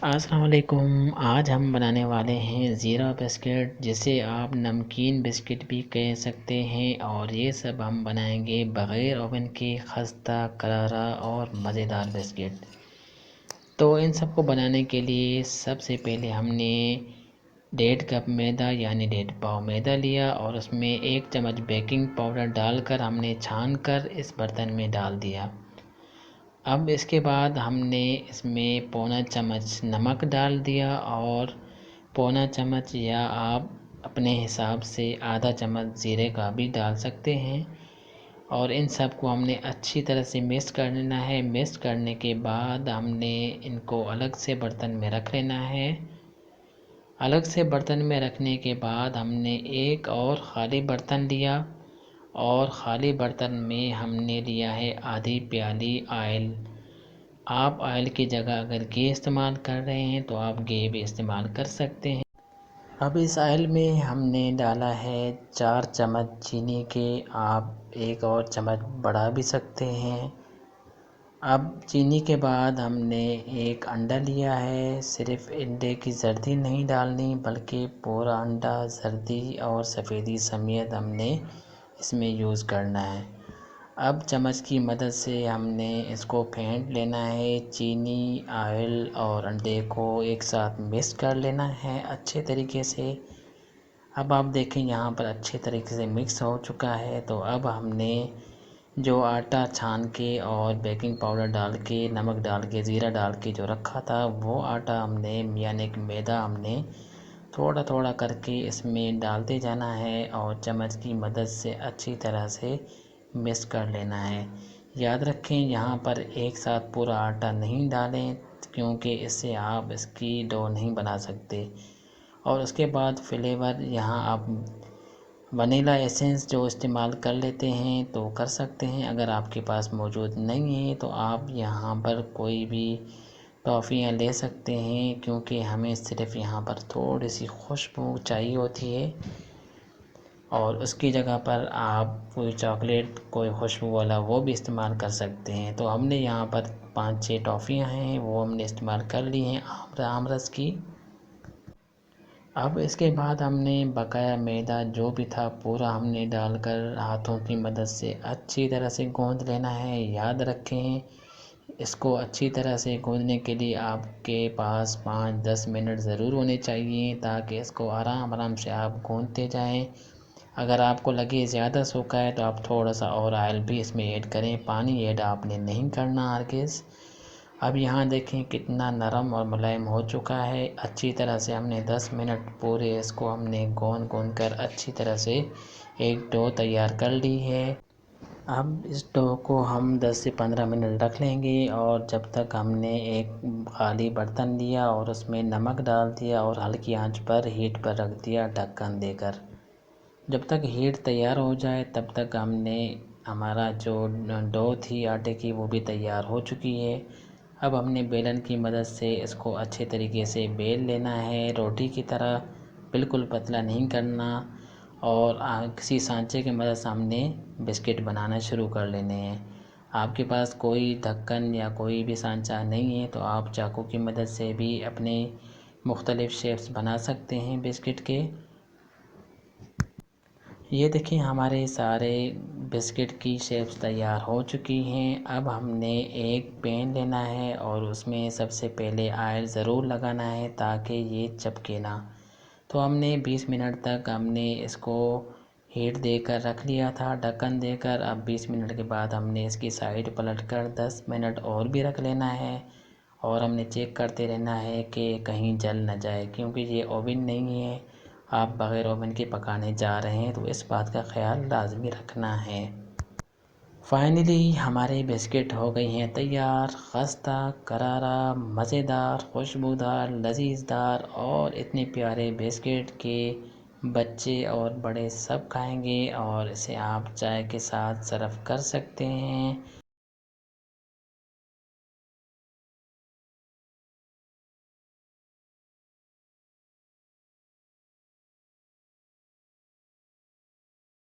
अस्सलाम वालेकुम। आज हम बनाने वाले हैं ज़ीरा बिस्किट, जिसे आप नमकीन बिस्किट भी कह सकते हैं। और ये सब हम बनाएंगे बग़ैर ओवन के खस्ता करारा और मज़ेदार बिस्किट। तो इन सब को बनाने के लिए सबसे पहले हमने 1.5 कप मैदा यानी 1.5 पाव मैदा लिया और उसमें 1 चम्मच बेकिंग पाउडर डालकर हमने छान कर इस बर्तन में डाल दिया। अब इसके बाद हमने इसमें पौना चम्मच नमक डाल दिया और पौना चम्मच या आप अपने हिसाब से आधा चम्मच ज़ीरे का भी डाल सकते हैं। और इन सब को हमने अच्छी तरह से मिक्स कर लेना है। मिक्स करने के बाद हमने इनको अलग से बर्तन में रख लेना है। अलग से बर्तन में रखने के बाद हमने एक और ख़ाली बर्तन लिया और ख़ाली बर्तन में हमने लिया है आधी प्याली ऑयल। आप ऑयल की जगह अगर घी इस्तेमाल कर रहे हैं तो आप घी भी इस्तेमाल कर सकते हैं। अब इस ऑयल में हमने डाला है 4 चम्मच चीनी के, आप एक और चम्मच बढ़ा भी सकते हैं। अब चीनी के बाद हमने एक अंडा लिया है। सिर्फ अंडे की जर्दी नहीं डालनी बल्कि पूरा अंडा जर्दी और सफ़ेदी समेत हमने इसमें यूज़ करना है। अब चम्मच की मदद से हमने इसको फेंट लेना है। चीनी, ऑयल और अंडे को एक साथ मिक्स कर लेना है अच्छे तरीके से। अब आप देखें यहाँ पर अच्छे तरीके से मिक्स हो चुका है। तो अब हमने जो आटा छान के और बेकिंग पाउडर डाल के, नमक डाल के, ज़ीरा डाल के जो रखा था, वो आटा हमने यानी कि मैदा हमने थोड़ा थोड़ा करके इसमें डालते जाना है और चम्मच की मदद से अच्छी तरह से मिक्स कर लेना है। याद रखें यहाँ पर एक साथ पूरा आटा नहीं डालें, क्योंकि इससे आप इसकी डो नहीं बना सकते। और उसके बाद फ्लेवर यहाँ आप वनीला एसेंस जो इस्तेमाल कर लेते हैं तो कर सकते हैं। अगर आपके पास मौजूद नहीं है तो आप यहाँ पर कोई भी टॉफ़ियाँ ले सकते हैं, क्योंकि हमें सिर्फ़ यहाँ पर थोड़ी सी खुशबू चाहिए होती है। और उसकी जगह पर आप कोई चॉकलेट, कोई खुशबू वाला वो भी इस्तेमाल कर सकते हैं। तो हमने यहाँ पर 5-6 टॉफ़ियाँ हैं, वो हमने इस्तेमाल कर ली हैं आम रस की। अब इसके बाद हमने बकाया मैदा जो भी था पूरा हमने डालकर हाथों की मदद से अच्छी तरह से गूँथ लेना है। याद रखें, इसको अच्छी तरह से गूँथने के लिए आपके पास 5-10 मिनट ज़रूर होने चाहिए, ताकि इसको आराम आराम से आप गूँथते जाएं। अगर आपको लगे ज़्यादा सूखा है तो आप थोड़ा सा और ऑयल भी इसमें ऐड करें, पानी ऐड आपने नहीं करना हरगिज़। अब यहाँ देखें कितना नरम और मुलायम हो चुका है। अच्छी तरह से हमने 10 मिनट पूरे इसको हमने गूँथ कर अच्छी तरह से एक डो तैयार कर ली है। अब इस डो को हम 10 से 15 मिनट रख लेंगे और जब तक हमने एक खाली बर्तन लिया और उसमें नमक डाल दिया और हल्की आंच पर हीट पर रख दिया ढक्कन देकर। जब तक हीट तैयार हो जाए तब तक हमने हमारा जो डो थी आटे की वो भी तैयार हो चुकी है। अब हमने बेलन की मदद से इसको अच्छे तरीके से बेल लेना है, रोटी की तरह, बिल्कुल पतला नहीं करना। और किसी सांचे की मदद से हमने बिस्किट बनाना शुरू कर लेने हैं। आपके पास कोई ढक्कन या कोई भी सांचा नहीं है तो आप चाकू की मदद से भी अपने मुख्तलिफ़ शेप्स बना सकते हैं बिस्किट के। ये देखिए हमारे सारे बिस्किट की शेप्स तैयार हो चुकी हैं। अब हमने एक पैन लेना है और उसमें सबसे पहले ऑयल ज़रूर लगाना है ताकि ये चिपके ना। तो हमने 20 मिनट तक हमने इसको हीट देकर रख लिया था ढक्कन देकर। अब 20 मिनट के बाद हमने इसकी साइड पलटकर 10 मिनट और भी रख लेना है। और हमने चेक करते रहना है कि कहीं जल न जाए, क्योंकि ये ओवन नहीं है, आप बग़ैर ओवन के पकाने जा रहे हैं, तो इस बात का ख्याल लाजमी रखना है। फाइनली हमारे बिस्किट हो गई हैं तैयार। खस्ता, करारा, मज़ेदार, खुशबूदार, लजीजदार और इतने प्यारे बिस्किट के बच्चे और बड़े सब खाएंगे। और इसे आप चाय के साथ सर्व कर सकते हैं।